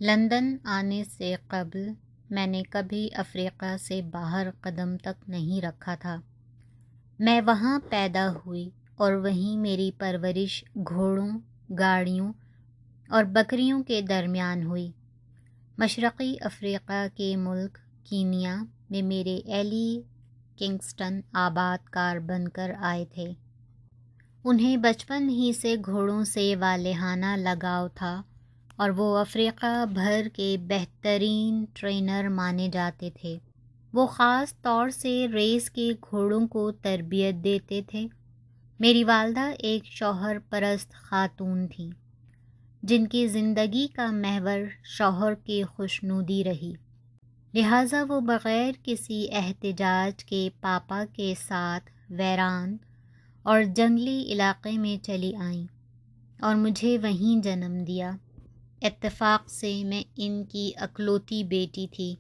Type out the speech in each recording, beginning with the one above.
London آنے سے قبل میں نے کبھی افریقہ سے باہر قدم تک نہیں رکھا تھا۔ میں وہاں پیدا ہوئی اور وہیں میری پرورش گھوڑوں، گاڑیوں اور بکریوں کے درمیان ہوئی۔ مشرقی افریقہ کے ملک کینیا میں میرے ایلی کنگسٹن آباد کار بن کر آئے تھے۔ انہیں بچپن ہی سے گھوڑوں سے والہانہ لگاؤ تھا اور وہ افریقہ بھر کے بہترین ٹرینر مانے جاتے تھے۔ وہ خاص طور سے ریس کے گھوڑوں کو تربیت دیتے تھے۔ میری والدہ ایک شوہر پرست خاتون تھیں، جن کی زندگی کا محور شوہر کی خوشنودی رہی، لہٰذا وہ بغیر کسی احتجاج کے پاپا کے ساتھ ویران اور جنگلی علاقے میں چلی آئیں اور مجھے وہیں جنم دیا۔ اتفاق سے میں ان کی اکلوتی بیٹی تھی۔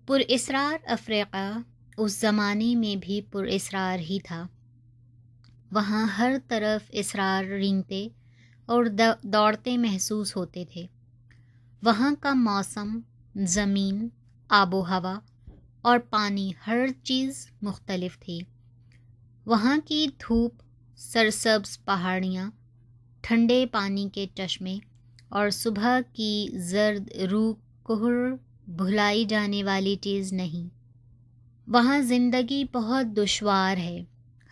پراسرار افریقہ اس زمانے میں بھی پراسرار ہی تھا۔ وہاں ہر طرف اسرار رینگتے اور دوڑتے محسوس ہوتے تھے۔ وہاں کا موسم، زمین، آب و ہوا اور پانی، ہر چیز مختلف تھی۔ وہاں کی دھوپ، سرسبز پہاڑیاں، ٹھنڈے پانی کے چشمے اور صبح کی زرد روح کہر بھلائی جانے والی چیز نہیں۔ وہاں زندگی بہت دشوار ہے،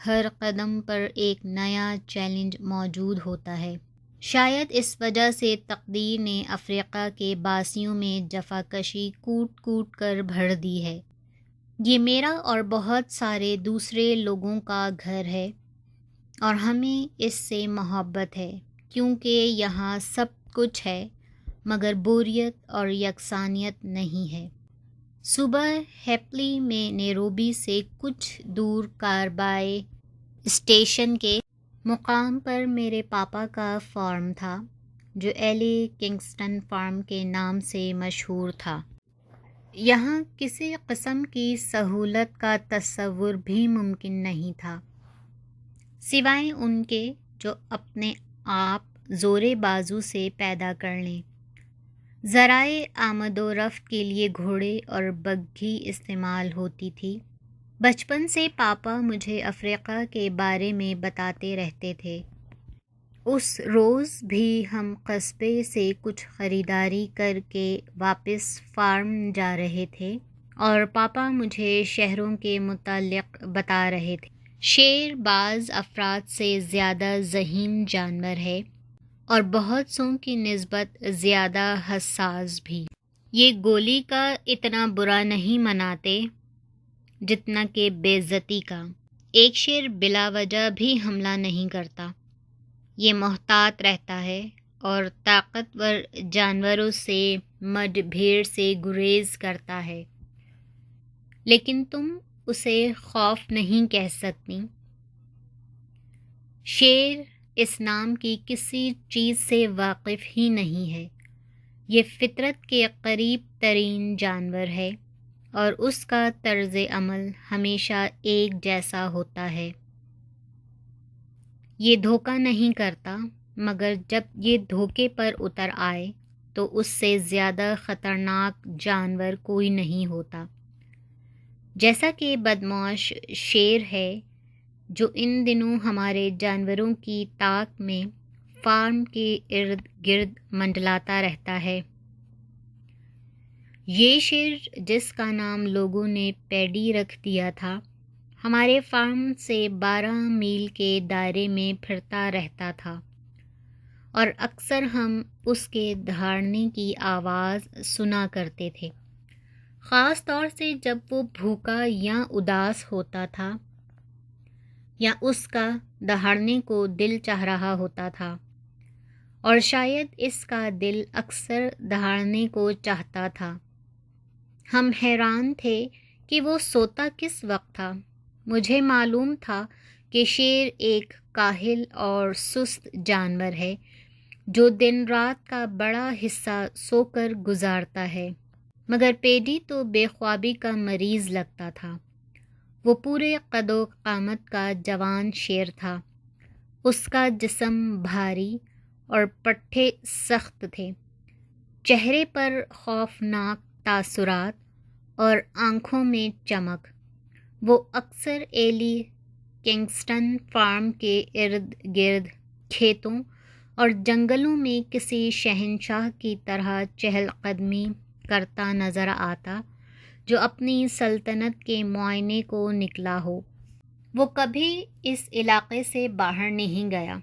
ہر قدم پر ایک نیا چیلنج موجود ہوتا ہے۔ شاید اس وجہ سے تقدیر نے افریقہ کے باسیوں میں جفاکشی کوٹ کوٹ کر بھر دی ہے۔ یہ میرا اور بہت سارے دوسرے لوگوں کا گھر ہے اور ہمیں اس سے محبت ہے، کیونکہ یہاں سب کچھ ہے مگر بوریت اور یکسانیت نہیں ہے۔ صوبہ ہیپلی میں نیروبی سے کچھ دور کاربائے اسٹیشن کے مقام پر میرے پاپا کا فارم تھا، جو ایلی کنگسٹن فارم کے نام سے مشہور تھا۔ یہاں کسی قسم کی سہولت کا تصور بھی ممکن نہیں تھا، سوائے ان کے جو اپنے آپ زورِ بازو سے پیدا کر لیں۔ ذرائع آمد و رفت کے لیے گھوڑے اور بگھی استعمال ہوتی تھی۔ بچپن سے پاپا مجھے افریقہ کے بارے میں بتاتے رہتے تھے۔ اس روز بھی ہم قصبے سے کچھ خریداری کر کے واپس فارم جا رہے تھے اور پاپا مجھے شہروں کے متعلق بتا رہے تھے۔ شیر بعض افراد سے زیادہ ذہین جانور ہے اور بہت سوں کی نسبت زیادہ حساس بھی۔ یہ گولی کا اتنا برا نہیں مناتے جتنا کہ بے عزتی کا۔ ایک شیر بلا وجہ بھی حملہ نہیں کرتا، یہ محتاط رہتا ہے اور طاقتور جانوروں سے، مڈ بھیڑ سے گریز کرتا ہے، لیکن تم اسے خوف نہیں کہہ سکتی۔ شیر اس نام کی کسی چیز سے واقف ہی نہیں ہے۔ یہ فطرت کے قریب ترین جانور ہے اور اس کا طرز عمل ہمیشہ ایک جیسا ہوتا ہے۔ یہ دھوکہ نہیں کرتا، مگر جب یہ دھوکے پر اتر آئے تو اس سے زیادہ خطرناک جانور کوئی نہیں ہوتا۔ جیسا کہ بدمعاش شیر ہے جو ان دنوں ہمارے جانوروں کی طاق میں فارم کے ارد گرد منڈلاتا رہتا ہے۔ یہ شیر، جس کا نام لوگوں نے پیڈی رکھ دیا تھا، ہمارے فارم سے 12 میل کے دائرے میں پھرتا رہتا تھا اور اکثر ہم اس کے دہاڑنے کی آواز سنا کرتے تھے، خاص طور سے جب وہ بھوکا یا اداس ہوتا تھا یا اس کا دہاڑنے کو دل چاہ رہا ہوتا تھا، اور شاید اس کا دل اکثر دہاڑنے کو چاہتا تھا۔ ہم حیران تھے کہ وہ سوتا کس وقت تھا۔ مجھے معلوم تھا کہ شیر ایک کاہل اور سست جانور ہے جو دن رات کا بڑا حصہ سو کر گزارتا ہے، مگر پیڈی تو بے خوابی کا مریض لگتا تھا۔ وہ پورے قد و قامت کا جوان شیر تھا، اس کا جسم بھاری اور پٹھے سخت تھے، چہرے پر خوفناک تاثرات اور آنکھوں میں چمک۔ وہ اکثر ایلی کنگسٹن فارم کے ارد گرد کھیتوں اور جنگلوں میں کسی شہنشاہ کی طرح چہل قدمی کرتا نظر آتا جو اپنی سلطنت کے معائنے کو نکلا ہو۔ وہ کبھی اس علاقے سے باہر نہیں گیا۔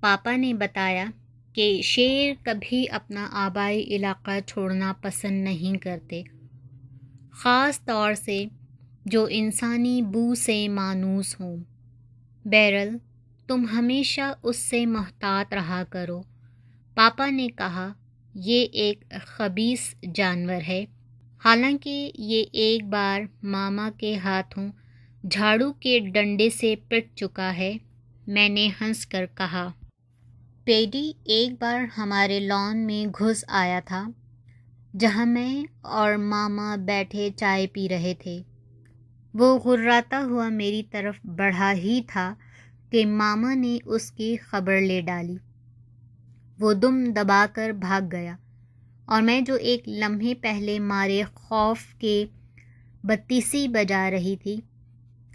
پاپا نے بتایا کہ شیر کبھی اپنا آبائی علاقہ چھوڑنا پسند نہیں کرتے، خاص طور سے جو انسانی بو سے مانوس ہوں۔ بیرل، تم ہمیشہ اس سے محتاط رہا کرو، پاپا نے کہا۔ یہ ایک خبیث جانور ہے۔ حالانکہ یہ ایک بار ماما کے ہاتھوں جھاڑو کے ڈنڈے سے پٹ چکا ہے، میں نے ہنس کر کہا۔ پیڈی ایک بار ہمارے لان میں گھس آیا تھا جہاں میں اور ماما بیٹھے چائے پی رہے تھے۔ وہ غراتا ہوا میری طرف بڑھا ہی تھا کہ ماما نے اس کی خبر لے ڈالی۔ وہ دم دبا کر بھاگ گیا اور میں جو ایک لمحے پہلے مارے خوف کے بتیسی بجا رہی تھی،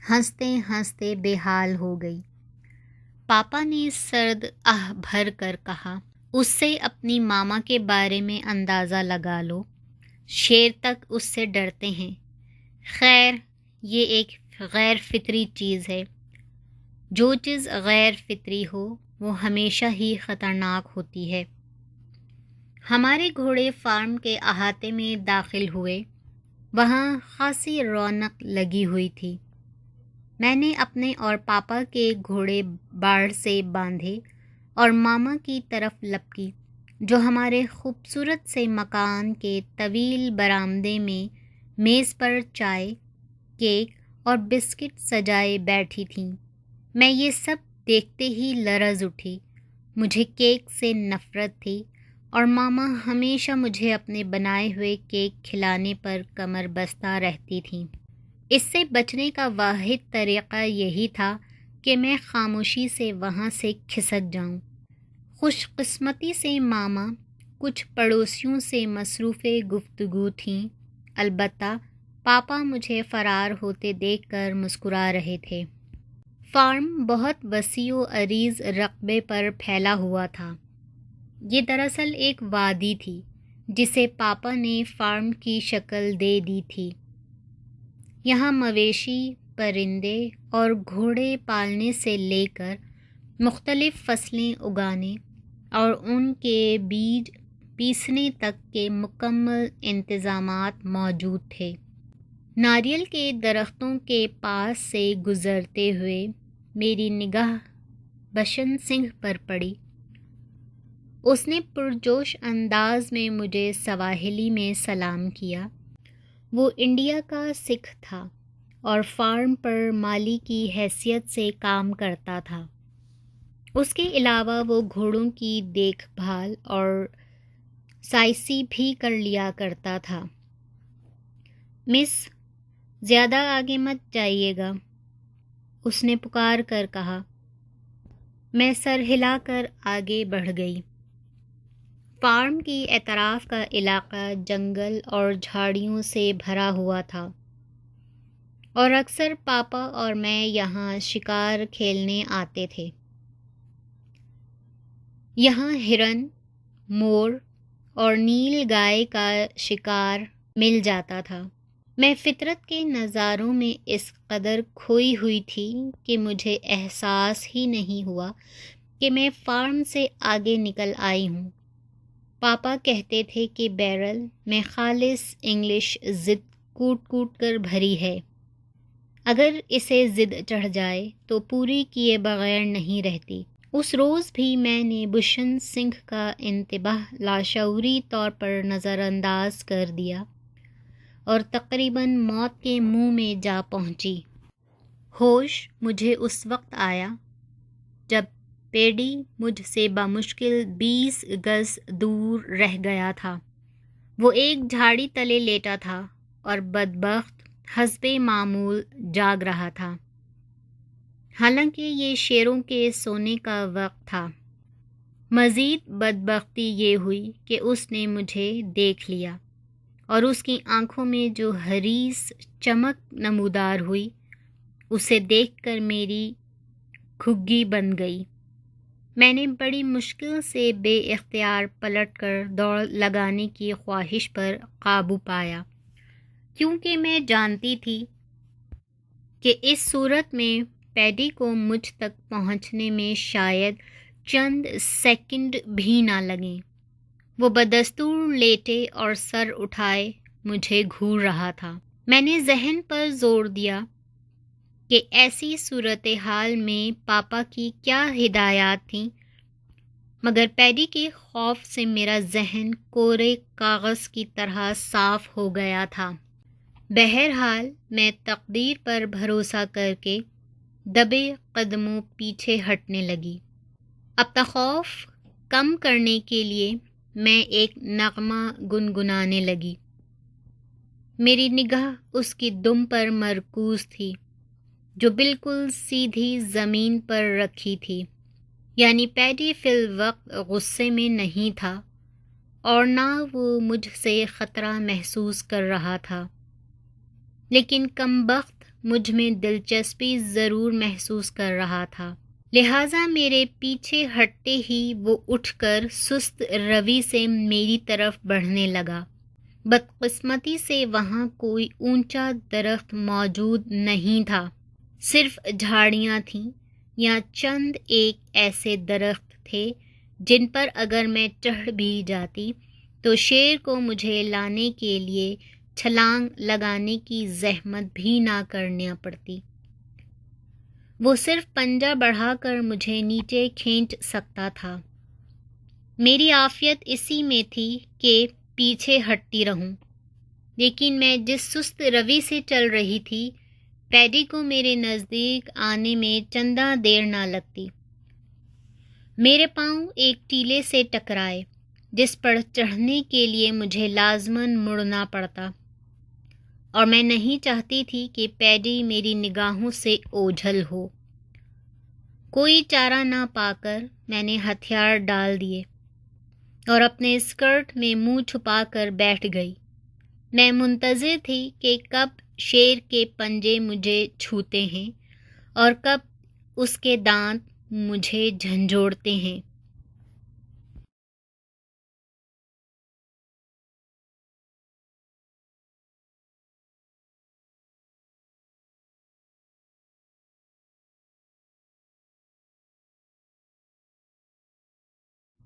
ہنستے ہنستے بے حال ہو گئی۔ پاپا نے سرد آہ بھر کر کہا، اس سے اپنی ماما کے بارے میں اندازہ لگا لو، شیر تک اس سے ڈرتے ہیں۔ خیر، یہ ایک غیر فطری چیز ہے۔ جو چیز غیر فطری ہو وہ ہمیشہ ہی خطرناک ہوتی ہے۔ ہمارے گھوڑے فارم کے احاطے میں داخل ہوئے۔ وہاں خاصی رونق لگی ہوئی تھی۔ میں نے اپنے اور پاپا کے گھوڑے باڑ سے باندھے اور ماما کی طرف لپکی جو ہمارے خوبصورت سے مکان کے طویل برآمدے میں میز پر چائے، کیک اور بسکٹ سجائے بیٹھی تھیں۔ میں یہ سب دیکھتے ہی لرز اٹھی۔ مجھے کیک سے نفرت تھی اور ماما ہمیشہ مجھے اپنے بنائے ہوئے کیک کھلانے پر کمر بستہ رہتی تھیں۔ اس سے بچنے کا واحد طریقہ یہی تھا کہ میں خاموشی سے وہاں سے کھسک جاؤں۔ خوش قسمتی سے ماما کچھ پڑوسیوں سے مصروف گفتگو تھیں، البتہ پاپا مجھے فرار ہوتے دیکھ کر مسکرا رہے تھے۔ فارم بہت وسیع و عریض رقبے پر پھیلا ہوا تھا۔ یہ دراصل ایک وادی تھی جسے پاپا نے فارم کی شکل دے دی تھی۔ یہاں مویشی، پرندے اور گھوڑے پالنے سے لے کر مختلف فصلیں اگانے اور ان کے بیج پیسنے تک کے مکمل انتظامات موجود تھے۔ ناریل کے درختوں کے پاس سے گزرتے ہوئے میری نگاہ بشن سنگھ پر پڑی۔ اس نے پرجوش انداز میں مجھے سواحلی میں سلام کیا۔ وہ انڈیا کا سکھ تھا اور فارم پر مالی کی حیثیت سے کام کرتا تھا۔ اس کے علاوہ وہ گھوڑوں کی دیکھ بھال اور سائسی بھی کر لیا کرتا تھا۔ مس، زیادہ آگے مت جائیے گا، اس نے پکار کر کہا۔ میں سر ہلا کر آگے بڑھ گئی۔ فارم کی اطراف کا علاقہ جنگل اور جھاڑیوں سے بھرا ہوا تھا اور اکثر پاپا اور میں یہاں شکار کھیلنے آتے تھے۔ یہاں ہرن، مور اور نیل گائے کا شکار مل جاتا تھا۔ میں فطرت کے نظاروں میں اس قدر کھوئی ہوئی تھی کہ مجھے احساس ہی نہیں ہوا کہ میں فارم سے آگے نکل آئی ہوں۔ پاپا کہتے تھے کہ بیرل میں خالص انگلش ضد کوٹ کوٹ کر بھری ہے۔ اگر اسے ضد چڑھ جائے تو پوری کیے بغیر نہیں رہتی۔ اس روز بھی میں نے بشن سنگھ کا انتباہ لاشعوری طور پر نظر انداز کر دیا اور تقریباً موت کے منہ میں جا پہنچی۔ ہوش مجھے اس وقت آیا جب پیڈی مجھ سے بمشکل 20 گز دور رہ گیا تھا۔ وہ ایک جھاڑی تلے لیٹا تھا اور بدبخت حسب معمول جاگ رہا تھا، حالانکہ یہ شیروں کے سونے کا وقت تھا۔ مزید بدبختی یہ ہوئی کہ اس نے مجھے دیکھ لیا اور اس کی آنکھوں میں جو حریص چمک نمودار ہوئی اسے دیکھ کر میری گھگی بن گئی۔ میں نے بڑی مشکل سے بے اختیار پلٹ کر دوڑ لگانے کی خواہش پر قابو پایا، کیونکہ میں جانتی تھی کہ اس صورت میں پیڈی کو مجھ تک پہنچنے میں شاید چند سیکنڈ بھی نہ لگیں۔ وہ بدستور لیٹے اور سر اٹھائے مجھے گھور رہا تھا۔ میں نے ذہن پر زور دیا کہ ایسی صورتحال میں پاپا کی کیا ہدایات تھیں، مگر پیڈی کے خوف سے میرا ذہن کورے کاغذ کی طرح صاف ہو گیا تھا۔ بہرحال میں تقدیر پر بھروسہ کر کے دبے قدموں پیچھے ہٹنے لگی۔ اپنا خوف کم کرنے کے لیے میں ایک نغمہ گنگنانے لگی۔ میری نگاہ اس کی دم پر مرکوز تھی جو بالکل سیدھی زمین پر رکھی تھی، یعنی پیڈی فی الوقت غصے میں نہیں تھا اور نہ وہ مجھ سے خطرہ محسوس کر رہا تھا، لیکن کم بخت مجھ میں دلچسپی ضرور محسوس کر رہا تھا۔ لہٰذا میرے پیچھے ہٹتے ہی وہ اٹھ کر سست روی سے میری طرف بڑھنے لگا۔ بدقسمتی سے وہاں کوئی اونچا درخت موجود نہیں تھا، صرف جھاڑیاں تھیں یا چند ایک ایسے درخت تھے جن پر اگر میں چڑھ بھی جاتی تو شیر کو مجھے لانے کے لیے چھلانگ لگانے کی زحمت بھی نہ کرنا پڑتی۔ وہ صرف پنجہ بڑھا کر مجھے نیچے کھینچ سکتا تھا۔ میری عافیت اسی میں تھی کہ پیچھے ہٹتی رہوں، لیکن میں جس سست روی سے چل رہی تھی پیڈی کو میرے نزدیک آنے میں چندہ دیر نہ لگتی۔ میرے پاؤں ایک ٹیلے سے ٹکرائے جس پر چڑھنے کے لیے مجھے لازماً مڑنا پڑتا، اور میں نہیں چاہتی تھی کہ پیڈی میری نگاہوں سے اوجھل ہو۔ کوئی چارہ نہ پا کر میں نے ہتھیار ڈال دیے اور اپنے اسکرٹ میں منہ چھپا کر بیٹھ گئی۔ میں منتظر تھی کہ کب شیر کے پنجے مجھے چھوتے ہیں اور کب اس کے دانت مجھے جھنجھوڑتے ہیں۔